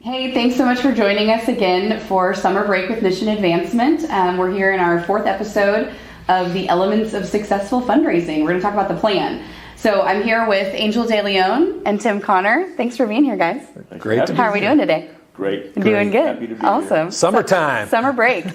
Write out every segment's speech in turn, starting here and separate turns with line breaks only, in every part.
Hey, thanks so much for joining us again for Summer Break with Mission Advancement. We're here in our 4th episode of the Elements of Successful Fundraising. We're going to talk about the plan. So I'm here with Angel De Leon and Tim Connor. Thanks for being here, guys.
Great to be here.
How are we doing today?
Great.
Doing good.
Happy to be
awesome.
Here.
Summertime.
Summer break.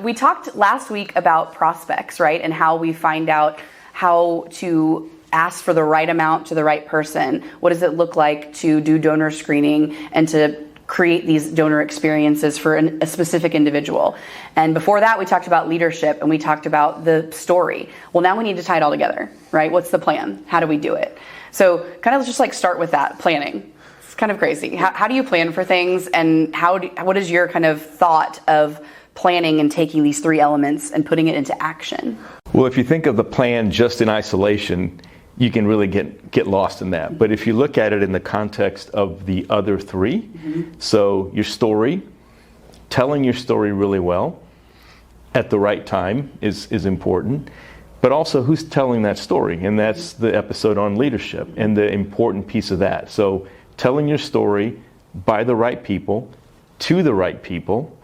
We talked last week about prospects, right? And how we find out how to ask for the right amount to the right person. What does it look like to do donor screening and to create these donor experiences for a specific individual? And before that, we talked about leadership and we talked about the story. Well, now we need to tie it all together, right? What's the plan? How do we do it? So kind of just like start with that, planning. It's kind of crazy. How do you plan for things, and what is your kind of thought of planning and taking these 3 elements and putting it into action?
Well, if you think of the plan just in isolation, you can really get lost in that. But if you look at it in the context of the other 3, so your story, telling your story really well at the right time is important, but also who's telling that story, and that's the episode on leadership and the important piece of that. So telling your story by the right people, to the right people,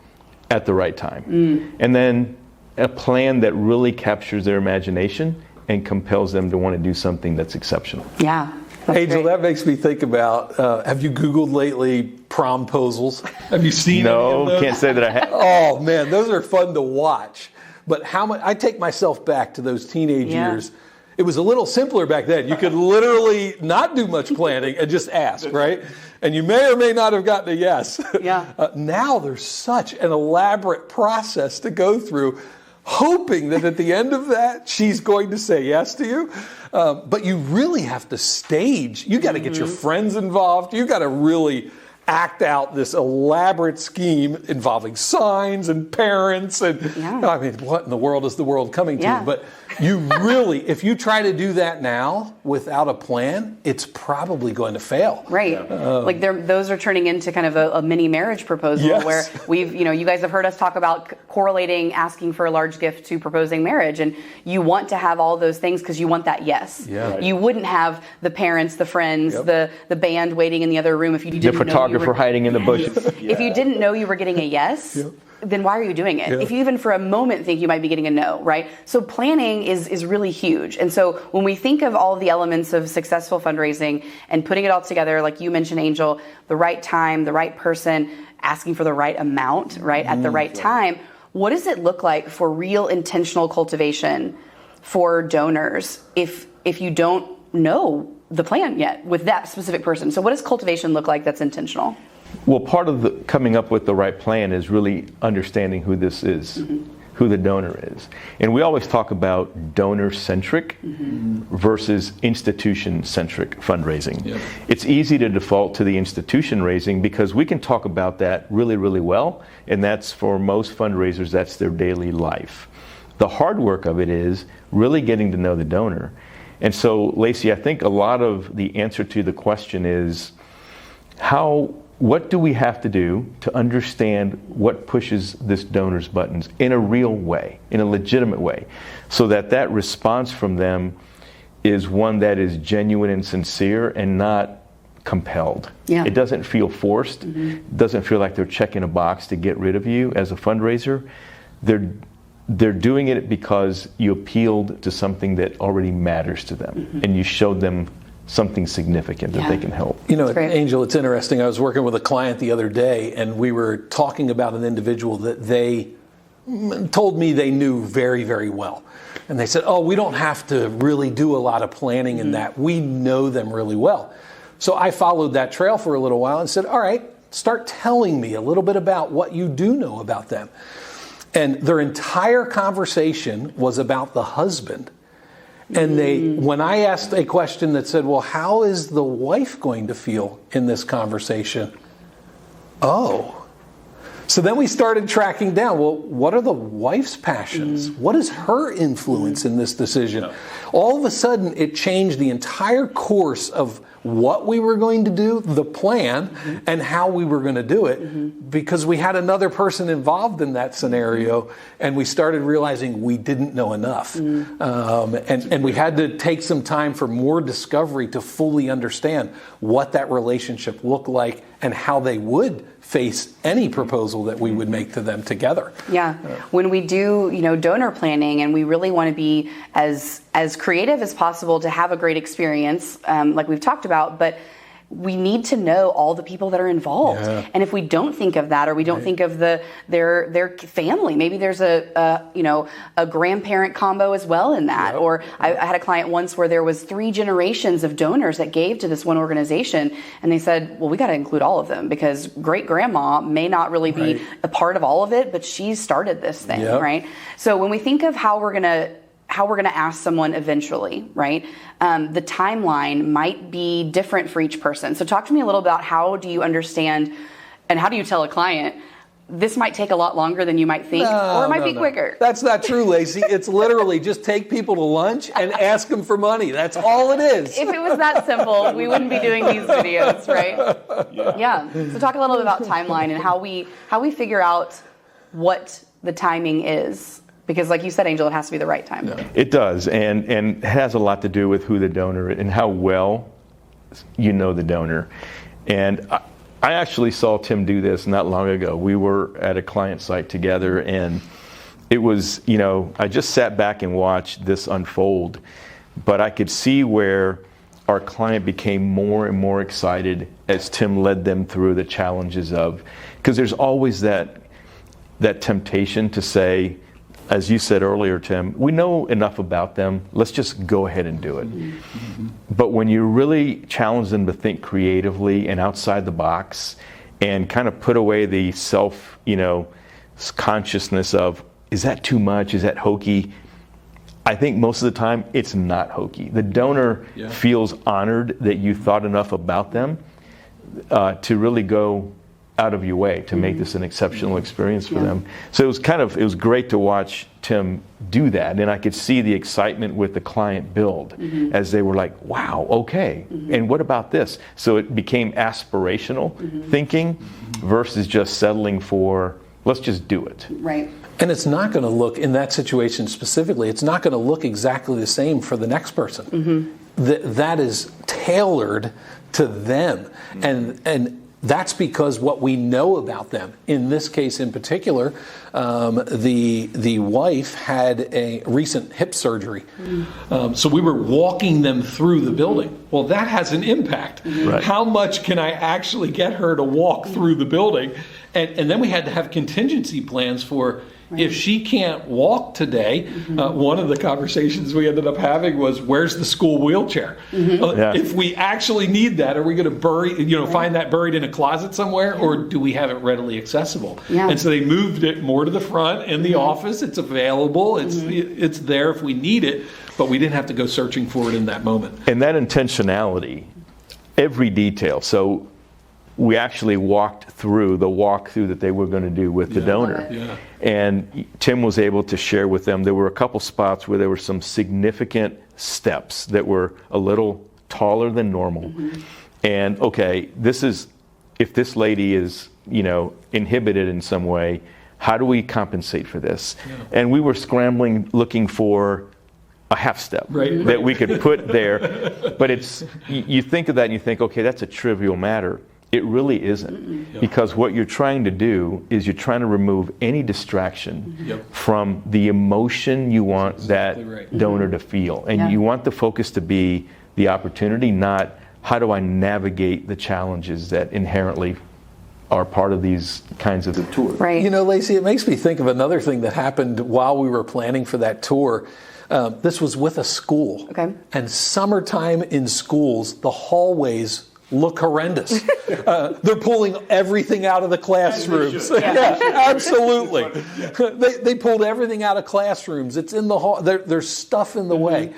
at the right time. And then a plan that really captures their imagination and compels them to want to do something that's exceptional.
Yeah.
Angel, that makes me think about, have you Googled lately promposals? Have you seen any of those?
Can't say that I have.
Oh man, those are fun to watch. But how much, I take myself back to those teenage years. It was a little simpler back then. You could literally not do much planning and just ask, right? And you may or may not have gotten a yes.
Yeah.
Now there's such an elaborate process to go through, hoping that at the end of that, she's going to say yes to you. But you really have to stage. You got to get your friends involved. You got to really act out this elaborate scheme involving signs and parents. And I mean, what in the world is the world coming to? But you really, if you try to do that now without a plan, it's probably going to fail.
Right. Like those are turning into kind of a mini marriage proposal where you guys have heard us talk about correlating asking for a large gift to proposing marriage. And you want to have all those things because you want that yes.
Yeah.
You wouldn't have the parents, the friends, the band waiting in the other room if you didn't know.
The photographer hiding in the bushes.
If you didn't know you were getting a yes, then why are you doing it? If you even for a moment think you might be getting a no, right? So planning is really huge. And so when we think of all the elements of successful fundraising and putting it all together, like you mentioned, Angel, the right time, the right person, asking for the right amount, right, at the right time, what does it look like for real intentional cultivation for donors if you don't know the plan yet with that specific person? So what does cultivation look like that's intentional?
Well, part of coming up with the right plan is really understanding who this is, who the donor is. And we always talk about donor-centric versus institution-centric fundraising. It's easy to default to the institution raising because we can talk about that really, really well, and that's for most fundraisers, that's their daily life. The hard work of it is really getting to know the donor. And so, Lacey, I think a lot of the answer to the question is what do we have to do to understand what pushes this donor's buttons in a real way, in a legitimate way, so that response from them is one that is genuine and sincere and not compelled. It doesn't feel forced. It doesn't feel like they're checking a box to get rid of you as a fundraiser. They're doing it because you appealed to something that already matters to them, and you showed them something significant that they can help.
You know, Angel, it's interesting. I was working with a client the other day, and we were talking about an individual that they told me they knew very, very well. And they said, we don't have to really do a lot of planning in that. We know them really well. So I followed that trail for a little while and said, all right, start telling me a little bit about what you do know about them. And their entire conversation was about the husband. And when I asked a question that said, well, how is the wife going to feel in this conversation? So then we started tracking down, well, what are the wife's passions? What is her influence in this decision? All of a sudden, it changed the entire course of what we were going to do, the plan, and how we were going to do it, because we had another person involved in that scenario, and we started realizing we didn't know enough. And we had to take some time for more discovery to fully understand what that relationship looked like and how they would face any proposal that we would make to them together.
Yeah. When we do, donor planning, and we really want to be as creative as possible to have a great experience, like we've talked about, but we need to know all the people that are involved.
Yeah.
And if we don't think of that, or we don't think of their family, maybe there's a grandparent combo as well in that. Yep. Or I had a client once where there was 3 generations of donors that gave to this one organization, and they said, well, we got to include all of them, because great grandma may not really be a part of all of it, but she started this thing, right? So when we think of how we're going to ask someone eventually, right? The timeline might be different for each person. So talk to me a little about how do you understand, and how do you tell a client, this might take a lot longer than you might think, or it might be quicker?
That's not true, Lacey. It's literally just take people to lunch and ask them for money. That's all it is.
If it was that simple, we wouldn't be doing these videos, right? Yeah. So talk a little bit about timeline and how we figure out what the timing is. Because like you said, Angel, it has to be the right time.
Yeah. It does, and it has a lot to do with who the donor is and how well you know the donor. And I actually saw Tim do this not long ago. We were at a client site together, and it was, I just sat back and watched this unfold, but I could see where our client became more and more excited as Tim led them through the challenges of, because there's always that temptation to say, as you said earlier, Tim, we know enough about them. Let's just go ahead and do it. Mm-hmm. But when you really challenge them to think creatively and outside the box, and kind of put away the self, consciousness of, is that too much? Is that hokey? I think most of the time it's not hokey. The donor feels honored that you thought enough about them to really go out of your way to make this an exceptional experience for them. So it was great to watch Tim do that, and I could see the excitement with the client build as they were like, wow, okay, and what about this? So it became aspirational thinking versus just settling for, let's just do it.
Right.
And it's not going to look, in that situation specifically, it's not going to look exactly the same for the next person. That is tailored to them, and that's because what we know about them. In this case in particular, the wife had a recent hip surgery. So we were walking them through the building. Well, that has an impact. Right. How much can I actually get her to walk through the building? And then we had to have contingency plans for, if she can't walk today, one of the conversations we ended up having was, where's the school wheelchair? If we actually need that, are we going to bury, find that buried in a closet somewhere, or do we have it readily accessible? And so they moved it more to the front in the office. It's available. It's there if we need it, but we didn't have to go searching for it in that moment.
And that intentionality, every detail. So we actually walked through the walkthrough that they were going to do with the donor. And Tim was able to share with them, there were a couple spots where there were some significant steps that were a little taller than normal. And okay, if this lady is, inhibited in some way, how do we compensate for this? And we were scrambling, looking for a half step that we could put there. But you think of that and you think, okay, that's a trivial matter. It really isn't, because what you're trying to do is you're trying to remove any distraction from the emotion you want that donor to feel. And you want the focus to be the opportunity, not how do I navigate the challenges that inherently are part of these kinds of tours.
Right.
Lacey, it makes me think of another thing that happened while we were planning for that tour. This was with a school. Okay. And summertime in schools, the hallways look horrendous. They're pulling everything out of the classrooms. Absolutely. They pulled everything out of classrooms. It's in the hall. There's stuff in the way.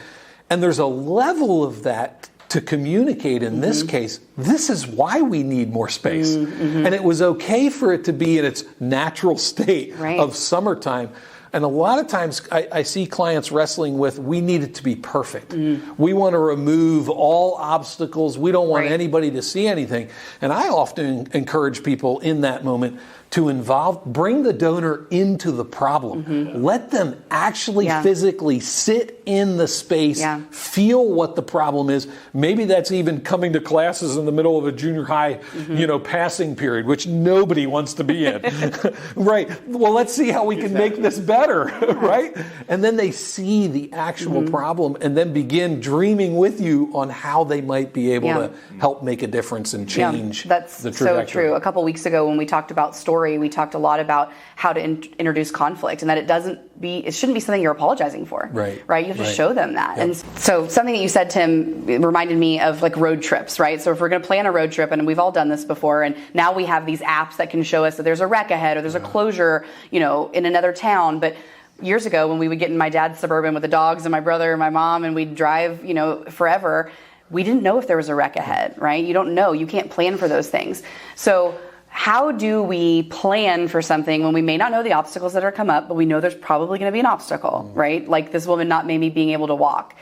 And there's a level of that to communicate in this case. This is why we need more space. And it was okay for it to be in its natural state of summertime. And a lot of times I see clients wrestling with, we need it to be perfect. We want to remove all obstacles. We don't want anybody to see anything. And I often encourage people in that moment to bring the donor into the problem. Let them actually physically sit in the space, feel what the problem is. Maybe that's even coming to classes in the middle of a junior high, passing period, which nobody wants to be in. Right. Well, let's see how we can make this better, right? And then they see the actual problem and then begin dreaming with you on how they might be able to help make a difference and change
that's
the trajectory.
So true. A couple weeks ago when we talked about story, we talked a lot about how to introduce conflict, and that it shouldn't be something you're apologizing for. Right. You have to show them that. And so something that you said, Tim, reminded me of like road trips, right? So if we're going to plan a road trip, and we've all done this before, and now we have these apps that can show us that there's a wreck ahead or there's a closure, in another town. But years ago when we would get in my dad's Suburban with the dogs and my brother and my mom, and we'd drive, forever, we didn't know if there was a wreck ahead, right? You don't know. You can't plan for those things. So how do we plan for something when we may not know the obstacles that are come up, but we know there's probably going to be an obstacle, right? Like this woman not maybe being able to walk.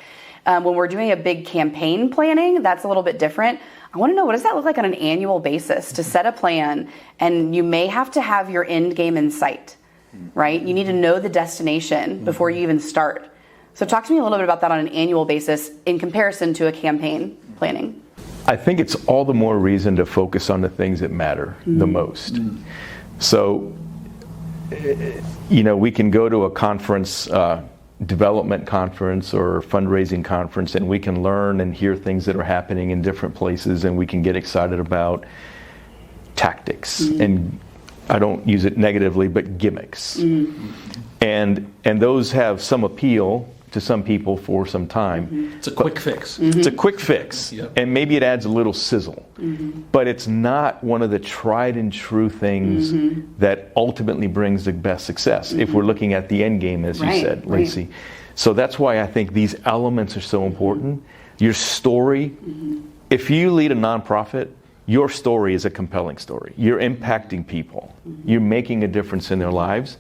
When we're doing a big campaign planning, that's a little bit different. I want to know, what does that look like on an annual basis to set a plan? And you may have to have your end game in sight, right? You need to know the destination before you even start. So talk to me a little bit about that on an annual basis in comparison to a campaign planning.
I think it's all the more reason to focus on the things that matter the most. So, we can go to a conference, development conference or fundraising conference, and we can learn and hear things that are happening in different places, and we can get excited about tactics. And I don't use it negatively, but gimmicks. And those have some appeal to some people for some time.
It's a quick fix.
It's a quick fix, and maybe it adds a little sizzle. But it's not one of the tried and true things that ultimately brings the best success, if we're looking at the end game, as you said, Lacey. So that's why I think these elements are so important. Your story, if you lead a nonprofit, your story is a compelling story. You're impacting people. You're making a difference in their lives.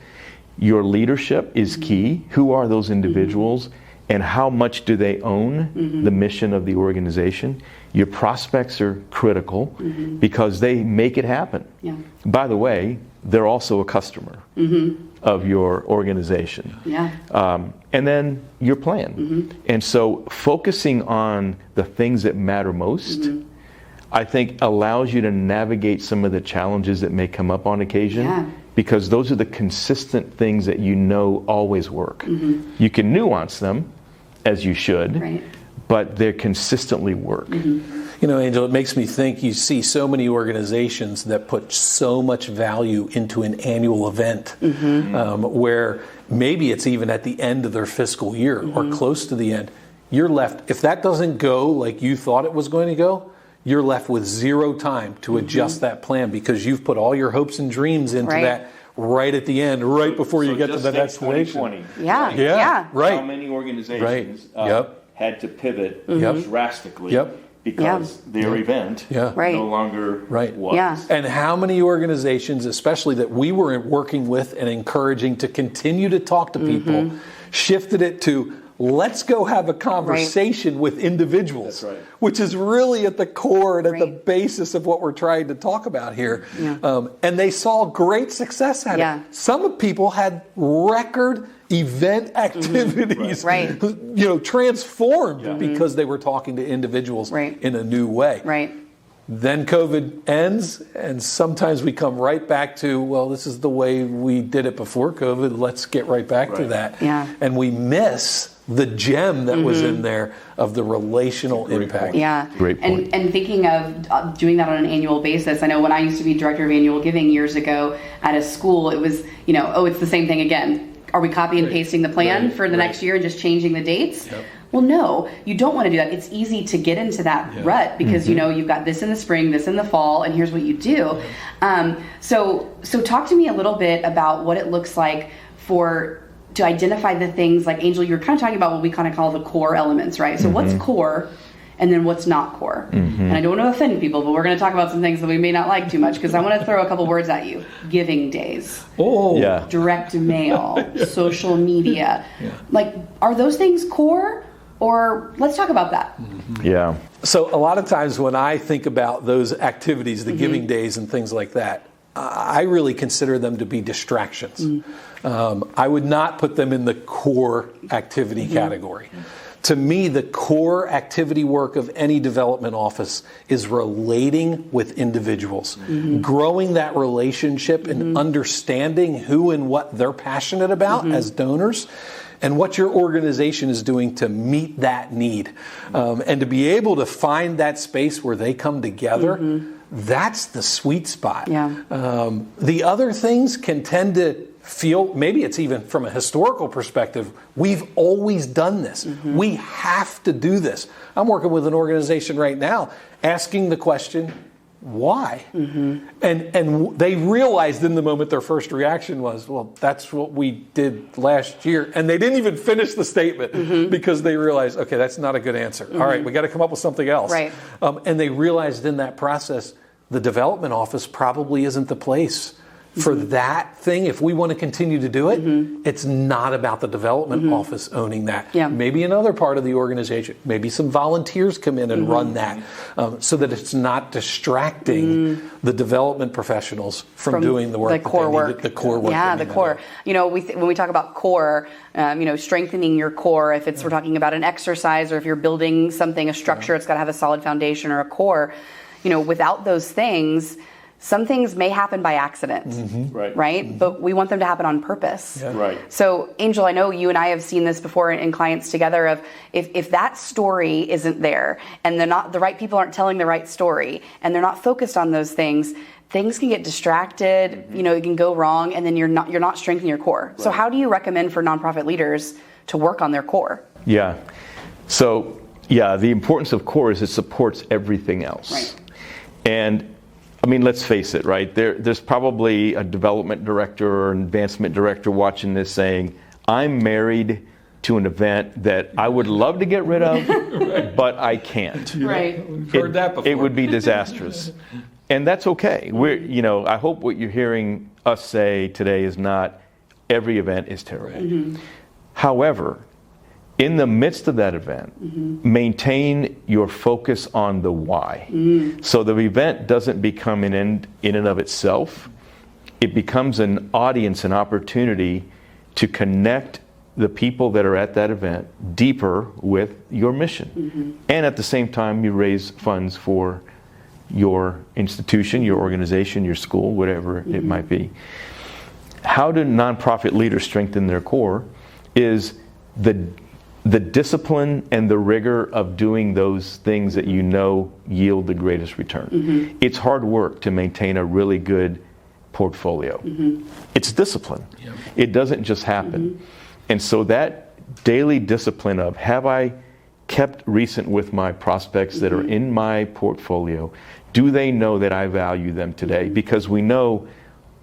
Your leadership is key. Who are those individuals, and how much do they own the mission of the organization? Your prospects are critical because they make it happen. By the way, they're also a customer of your organization. And then your plan. And so focusing on the things that matter most, I think allows you to navigate some of the challenges that may come up on occasion. Because those are the consistent things that always work. You can nuance them, as you should, but they consistently work.
Angel, it makes me think you see so many organizations that put so much value into an annual event where maybe it's even at the end of their fiscal year or close to the end. You're left, if that doesn't go like you thought it was going to go, you're left with zero time to adjust that plan because you've put all your hopes and dreams into that right at the end, right before you get to the destination.
How many organizations had to pivot drastically because their event no longer was.
And how many organizations, especially that we were working with and encouraging to continue to talk to people, shifted it to, let's go have a conversation with individuals, which is really at the core and at the basis of what we're trying to talk about here. And they saw great success at it. Some people had record event activities, transformed because they were talking to individuals in a new way. Then COVID ends, and sometimes we come right back to, well, this is the way we did it before COVID. Let's get right back to that. And we miss the gem that was in there of the relational impact.
Great point.
And thinking of doing that on an annual basis, I know when I used to be director of annual giving years ago at a school, it was, it's the same thing again. Are we copy and pasting the plan for the next year and just changing the dates? Well, no, you don't want to do that. It's easy to get into that rut because, you've got this in the spring, this in the fall, and here's what you do. So talk to me a little bit about what it looks like to identify the things like, Angel, you were kind of talking about what we kind of call the core elements, right? So what's core and then what's not core. And I don't want to offend people, but we're going to talk about some things that we may not like too much, because I want to throw a couple words at you. Giving days.
Oh.
Yeah.
Direct mail. Social media. Like, are those things core? Or let's talk about that.
Yeah.
So a lot of times when I think about those activities, the giving days and things like that, I really consider them to be distractions. I would not put them in the core activity category. To me, the core activity work of any development office is relating with individuals, growing that relationship and understanding who and what they're passionate about as donors, and what your organization is doing to meet that need. And to be able to find that space where they come together, that's the sweet spot. The other things can tend to feel, maybe it's even from a historical perspective, we've always done this. We have to do this. I'm working with an organization right now asking the question, why? And they realized in the moment, their first reaction was, well, that's what we did last year. And they didn't even finish the statement because they realized, okay, that's not a good answer. All right, we got to come up with something else.
Right.
And they realized in that process, the development office probably isn't the place for that thing. If we want to continue to do it, it's not about the development office owning that. Maybe another part of the organization, maybe some volunteers come in and run that, so that it's not distracting the development professionals from doing the work.
The core work.
The core work.
Yeah, the core. You know, when we talk about core, strengthening your core, if it's we're talking about an exercise, or if you're building something, a structure, it's got to have a solid foundation or a core. Without those things, some things may happen by accident, right? But we want them to happen on purpose.
Right.
So, Angel, I know you and I have seen this before in clients together of if that story isn't there, and the right people aren't telling the right story, and they're not focused on those things can get distracted. It can go wrong, and then you're not strengthening your core. So, how do you recommend for nonprofit leaders to work on their core?
Yeah. So, the importance of core is it supports everything else.
Right.
And let's face it, right? There's probably a development director or an advancement director watching this saying, I'm married to an event that I would love to get rid of, but I can't.
Right.
We've heard that before.
It would be disastrous. And that's okay. I hope what you're hearing us say today is not every event is terrible. However, in the midst of that event, maintain your focus on the why. So the event doesn't become an end in and of itself. It becomes an audience, an opportunity to connect the people that are at that event deeper with your mission. And at the same time, you raise funds for your institution, your organization, your school, whatever it might be. How do nonprofit leaders strengthen their core is the discipline and the rigor of doing those things that yield the greatest return. It's hard work to maintain a really good portfolio. It's discipline. It doesn't just happen. And so that daily discipline of, have I kept recent with my prospects that are in my portfolio? Do they know that I value them today? Because we know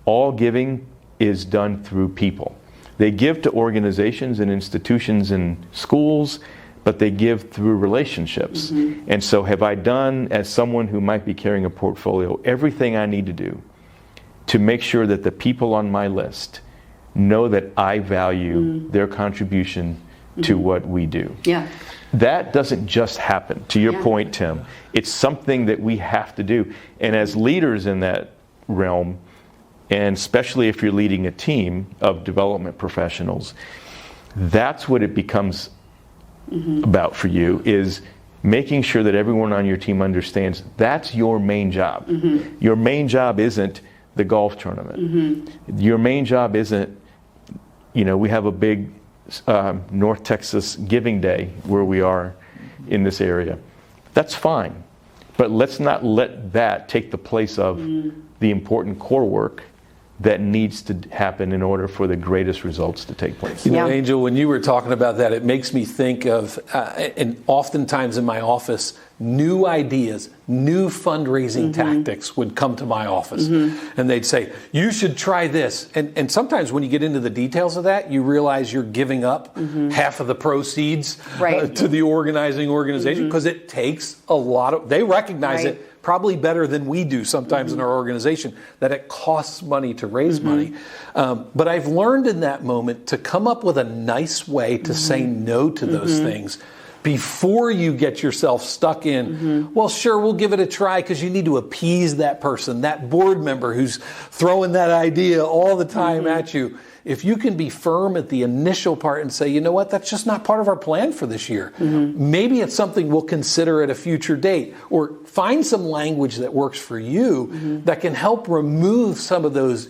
all giving is done through people. They give to organizations and institutions and schools, but they give through relationships. And so have I done, as someone who might be carrying a portfolio, everything I need to do to make sure that the people on my list know that I value their contribution to what we do? That doesn't just happen. To your point, Tim, it's something that we have to do. And as leaders in that realm, and especially if you're leading a team of development professionals, that's what it becomes about for you, is making sure that everyone on your team understands that's your main job. Your main job isn't the golf tournament. Your main job isn't, we have a big North Texas Giving Day where we are in this area. That's fine. But let's not let that take the place of the important core work that needs to happen in order for the greatest results to take place.
You know, Angel, when you were talking about that, it makes me think of, and oftentimes in my office, new ideas, new fundraising tactics would come to my office. And they'd say, you should try this. And sometimes when you get into the details of that, you realize you're giving up half of the proceeds to the organizing organization, because it takes a lot of, they recognize it probably better than we do sometimes in our organization, that it costs money to raise money. But I've learned in that moment to come up with a nice way to say no to those things before you get yourself stuck in, well, sure, we'll give it a try, because you need to appease that person, that board member who's throwing that idea all the time at you. If you can be firm at the initial part and say, you know what, that's just not part of our plan for this year. Maybe it's something we'll consider at a future date, or find some language that works for you that can help remove some of those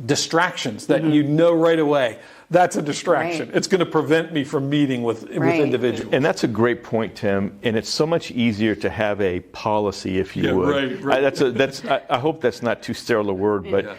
distractions that you know right away. That's a distraction. It's going to prevent me from meeting with individuals.
And that's a great point, Tim. And it's so much easier to have a policy, if you would. I hope that's not too sterile a word, but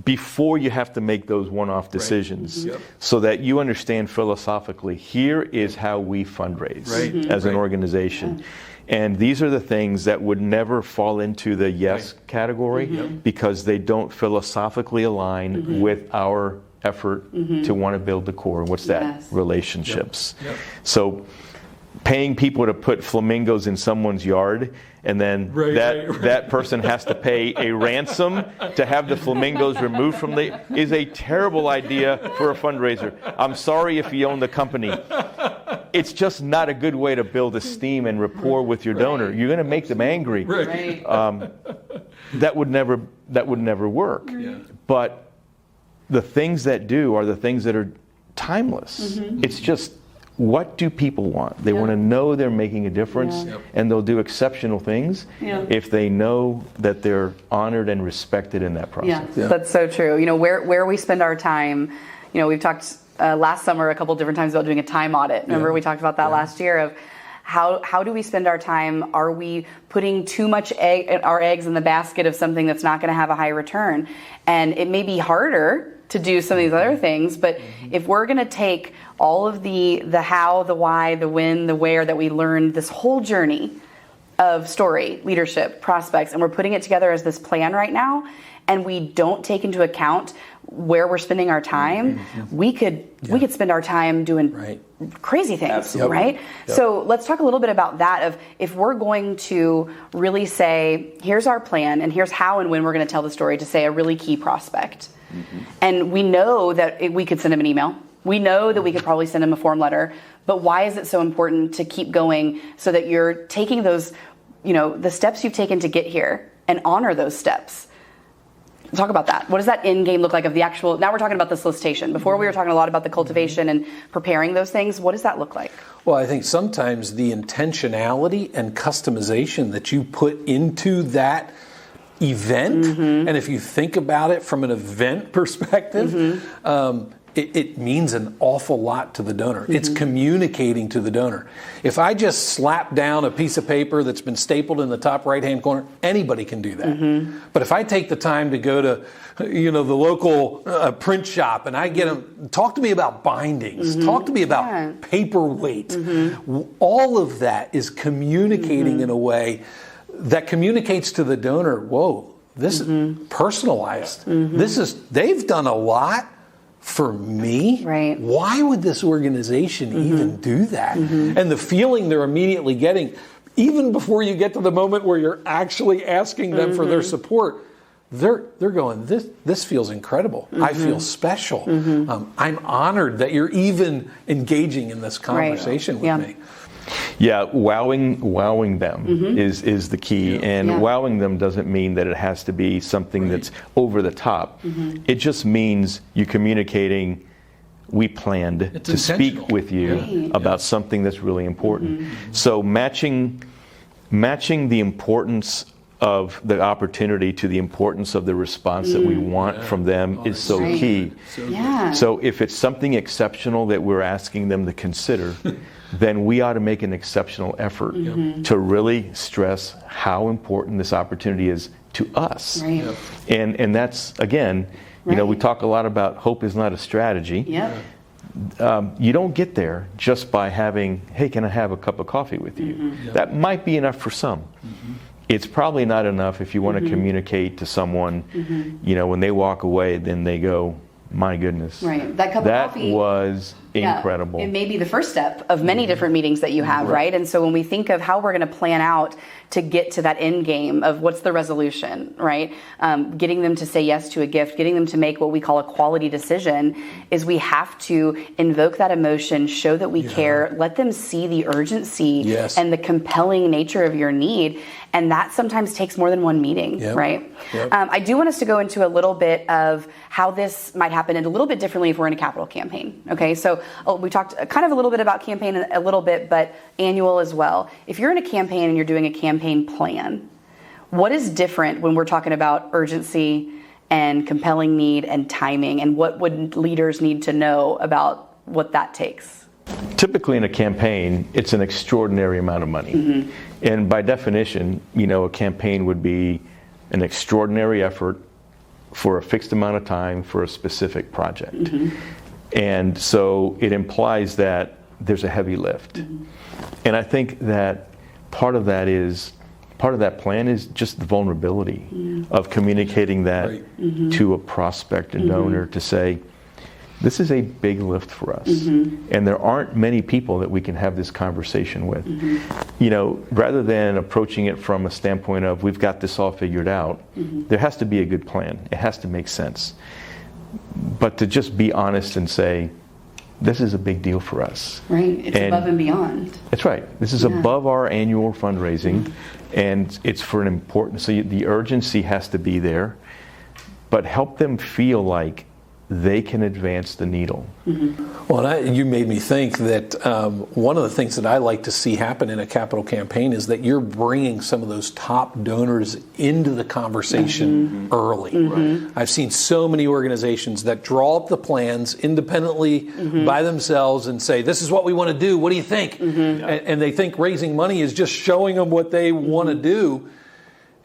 before you have to make those one-off decisions, so that you understand philosophically, here is how we fundraise as an organization. And these are the things that would never fall into the yes category, because they don't philosophically align with our effort to want to build the core. What's that? Relationships. So paying people to put flamingos in someone's yard, and then that person has to pay a ransom to have the flamingos removed from is a terrible idea for a fundraiser. I'm sorry if you own the company. It's just not a good way to build esteem and rapport with your donor. You're going to make them angry. That would never work. But the things that do are the things that are timeless. It's just, what do people want? They want to know they're making a difference, and they'll do exceptional things if they know that they're honored and respected in that process.
That's so true. You know, where we spend our time, you know, we've talked last summer a couple different times about doing a time audit. Remember we talked about that last year, of how do we spend our time? Are we putting too much our eggs in the basket of something that's not going to have a high return? And it may be harder to do some of these other things, but if we're going to take all of the how, the why, the when, the where that we learned this whole journey of story, leadership, prospects, and we're putting it together as this plan right now, and we don't take into account where we're spending our time, we could spend our time doing crazy things, right? So let's talk a little bit about that, of if we're going to really say, here's our plan, and here's how and when we're going to tell the story to, say, a really key prospect. And we know that we could send them an email. We know that we could probably send them a form letter. But why is it so important to keep going, so that you're taking those, you know, the steps you've taken to get here, and honor those steps? Talk about that. What does that end game look like of the actual, now we're talking about the solicitation. Before we were talking a lot about the cultivation and preparing those things. What does that look like?
Well, I think sometimes the intentionality and customization that you put into that event, and if you think about it from an event perspective, it means an awful lot to the donor. It's communicating to the donor. If I just slap down a piece of paper that's been stapled in the top right-hand corner, anybody can do that. But if I take the time to go to, you know, the local print shop, and I get them, talk to me about bindings, talk to me about paperweight, all of that is communicating in a way that communicates to the donor, whoa, this is personalized. They've done a lot for me. Why would this organization even do that? And the feeling they're immediately getting, even before you get to the moment where you're actually asking them for their support, they're going, this feels incredible. I feel special. I'm honored that you're even engaging in this conversation with me.
Yeah, wowing them is the key. And wowing them doesn't mean that it has to be something that's over the top. It just means you're communicating, we planned to speak with you about something that's really important. So matching the importance of the opportunity to the importance of the response that we want from them is so key. So if it's something exceptional that we're asking them to consider, then we ought to make an exceptional effort to really stress how important this opportunity is to us. And that's, again, You know, we talk a lot about hope is not a strategy.
Yep.
You don't get there just by having, hey, can I have a cup of coffee with you? That might be enough for some. It's probably not enough if you want to communicate to someone, you know, when they walk away, then they go, my goodness.
Right. That cup of coffee.
That was incredible.
It may be the first step of many different meetings that you have, right? And so when we think of how we're going to plan out to get to that end game of what's the resolution, right? Getting them to say yes to a gift, getting them to make what we call a quality decision, is we have to invoke that emotion, show that we care, let them see the urgency and the compelling nature of your need. And that sometimes takes more than one meeting, right? I do want us to go into a little bit of how this might happen and a little bit differently if we're in a capital campaign, okay? So we talked kind of a little bit about campaign a little bit, but annual as well. If you're in a campaign and you're doing a campaign plan, what is different when we're talking about urgency and compelling need and timing, and what would leaders need to know about what that takes?
Typically in a campaign, it's an extraordinary amount of money. And by definition, you know, a campaign would be an extraordinary effort for a fixed amount of time for a specific project. And so it implies that there's a heavy lift. And I think that part of that plan is just the vulnerability of communicating that to a prospect and donor to say, this is a big lift for us. And there aren't many people that we can have this conversation with. You know, rather than approaching it from a standpoint of, we've got this all figured out, there has to be a good plan. It has to make sense. But to just be honest and say, this is a big deal for us.
Right, it's above and beyond.
That's right. This is above our annual fundraising, and it's for an important, so the urgency has to be there, but help them feel like they can advance the needle.
Well, you made me think that one of the things that I like to see happen in a capital campaign is that you're bringing some of those top donors into the conversation early. I've seen so many organizations that draw up the plans independently by themselves and say, this is what we want to do, what do you think? And they think raising money is just showing them what they want to do.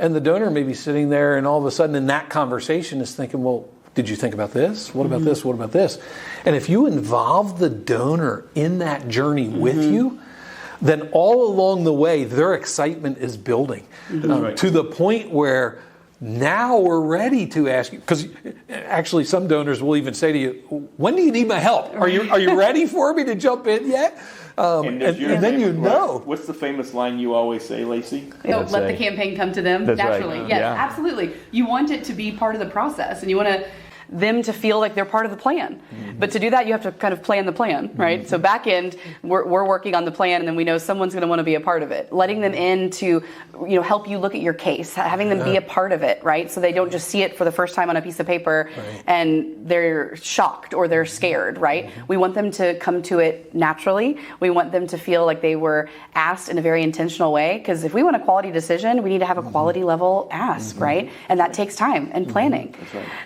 And the donor may be sitting there and all of a sudden in that conversation is thinking, well, did you think about this? What about this? What about this? And if you involve the donor in that journey with you, then all along the way, their excitement is building to the point where now we're ready to ask you, because actually some donors will even say to you, when do you need my help? Are you ready for me to jump in yet? And then you know.
What's the famous line you always say, Lacey?
Let the campaign come to them naturally.
Right.
Yes, absolutely. You want it to be part of the process, and you want them to feel like they're part of the plan. But to do that, you have to kind of plan the plan, right? So back end, we're working on the plan, and then we know someone's going to want to be a part of it. Letting them in to, help you look at your case, having them be a part of it, right? So they don't just see it for the first time on a piece of paper and they're shocked or they're scared, right? We want them to come to it naturally. We want them to feel like they were asked in a very intentional way, because if we want a quality decision, we need to have a quality level ask, right? And that takes time and planning.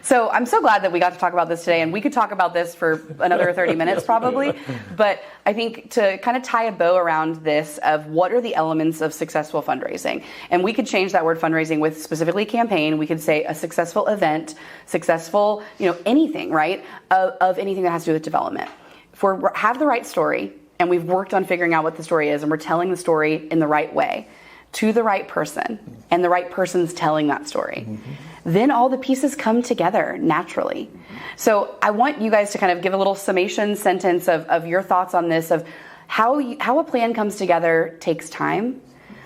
So I'm so glad that we got to talk about this today, and we could talk about this for another 30 minutes probably, but I think to kind of tie a bow around this of what are the elements of successful fundraising, and we could change that word fundraising with specifically campaign. We could say a successful event, successful, anything, right, of anything that has to do with development. If we have the right story, and we've worked on figuring out what the story is, and we're telling the story in the right way to the right person, and the right person's telling that story, then all the pieces come together naturally. So I want you guys to kind of give a little summation sentence of your thoughts on this, of how a plan comes together takes time,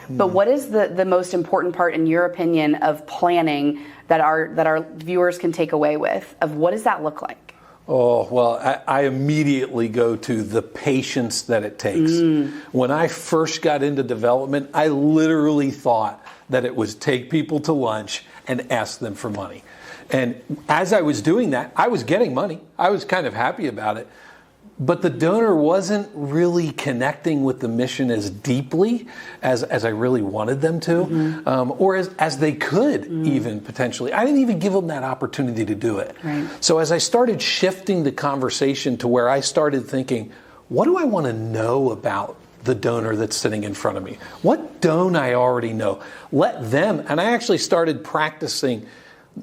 but what is the most important part, in your opinion, of planning that our viewers can take away with, of what does that look like?
Oh, well, I immediately go to the patience that it takes. When I first got into development, I literally thought that it was take people to lunch and ask them for money. And as I was doing that, I was getting money. I was kind of happy about it. But the donor wasn't really connecting with the mission as deeply as I really wanted them to, or as they could even potentially. I didn't even give them that opportunity to do it.
Right.
So as I started shifting the conversation to where I started thinking, what do I want to know about the donor that's sitting in front of me? What don't I already know? Let them, and I actually started practicing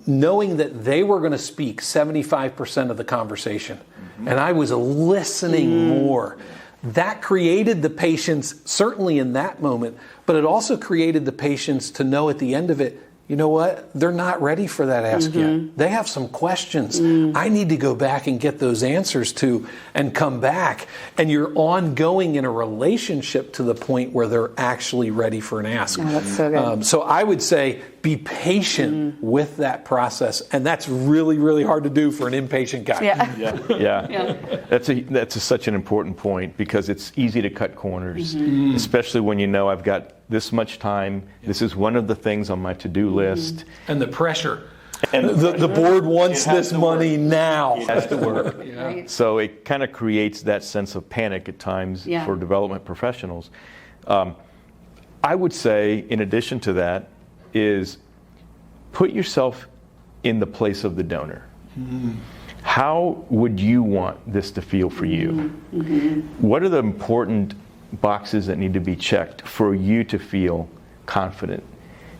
knowing that they were going to speak 75% of the conversation, and I was listening more. That created the patience, certainly in that moment, but it also created the patience to know at the end of it, you know what? They're not ready for that ask yet. They have some questions I need to go back and get those answers to and come back. And you're ongoing in a relationship to the point where they're actually ready for an ask.
Oh, that's so good.
So I would say be patient with that process. And that's really, really hard to do for an impatient guy.
Yeah. That's such an important point, because it's easy to cut corners, especially when you know I've got this much time. This is one of the things on my to-do list.
And the pressure. And the board wants this money now.
It has to work. So it kind of creates that sense of panic at times for development professionals. I would say, in addition to that, is put yourself in the place of the donor. How would you want this to feel for you? What are the important boxes that need to be checked for you to feel confident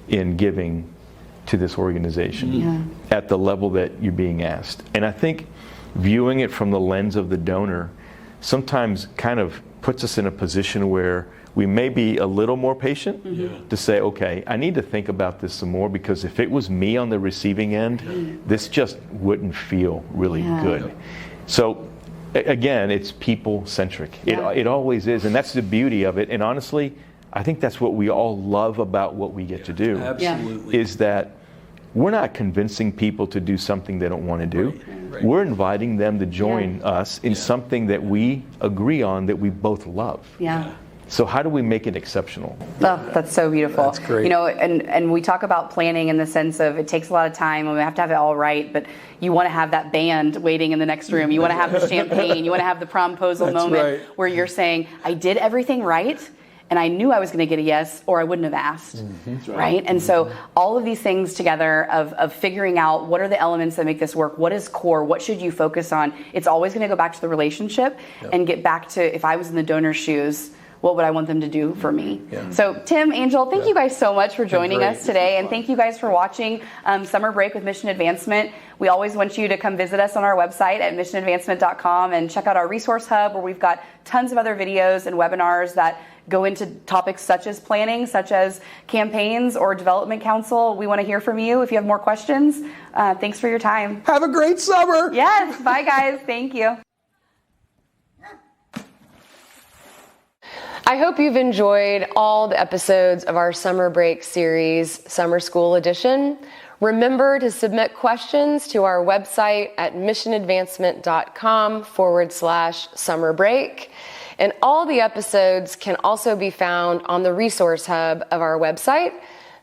in giving to this organization at the level that you're being asked? And I think viewing it from the lens of the donor sometimes kind of puts us in a position where we may be a little more patient to say, okay, I need to think about this some more, because if it was me on the receiving end, this just wouldn't feel really good. So again, it's people-centric. It always is, and that's the beauty of it. And honestly, I think that's what we all love about what we get to do.
Absolutely.
Is that we're not convincing people to do something they don't want to do. We're inviting them to join us in something that we agree on, that we both love. So how do we make it exceptional?
Oh, that's so beautiful.
That's great.
You know, and we talk about planning in the sense of it takes a lot of time and we have to have it all right, but you want to have that band waiting in the next room. You want to have the champagne. You want to have the promposal moment where you're saying, I did everything right, and I knew I was going to get a yes, or I wouldn't have asked, right? And so all of these things together of figuring out what are the elements that make this work, what is core, what should you focus on, it's always going to go back to the relationship and get back to, if I was in the donor's shoes, what would I want them to do for me? So Tim, Angel, thank you guys so much for joining us today, and thank you guys for watching Summer Break with Mission Advancement. We always want you to come visit us on our website at missionadvancement.com and check out our resource hub, where we've got tons of other videos and webinars that go into topics such as planning, such as campaigns or development council. We want to hear from you if you have more questions. Thanks for your time.
Have a great summer.
Yes. Bye, guys. Thank you.
I hope you've enjoyed all the episodes of our Summer Break series, Summer School Edition. Remember to submit questions to our website at missionadvancement.com/summer break. And all the episodes can also be found on the resource hub of our website.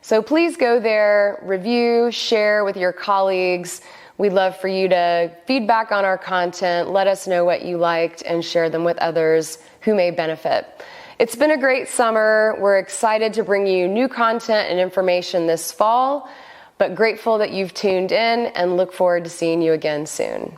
So please go there, review, share with your colleagues. We'd love for you to feedback on our content, let us know what you liked, and share them with others who may benefit. It's been a great summer. We're excited to bring you new content and information this fall, but grateful that you've tuned in and look forward to seeing you again soon.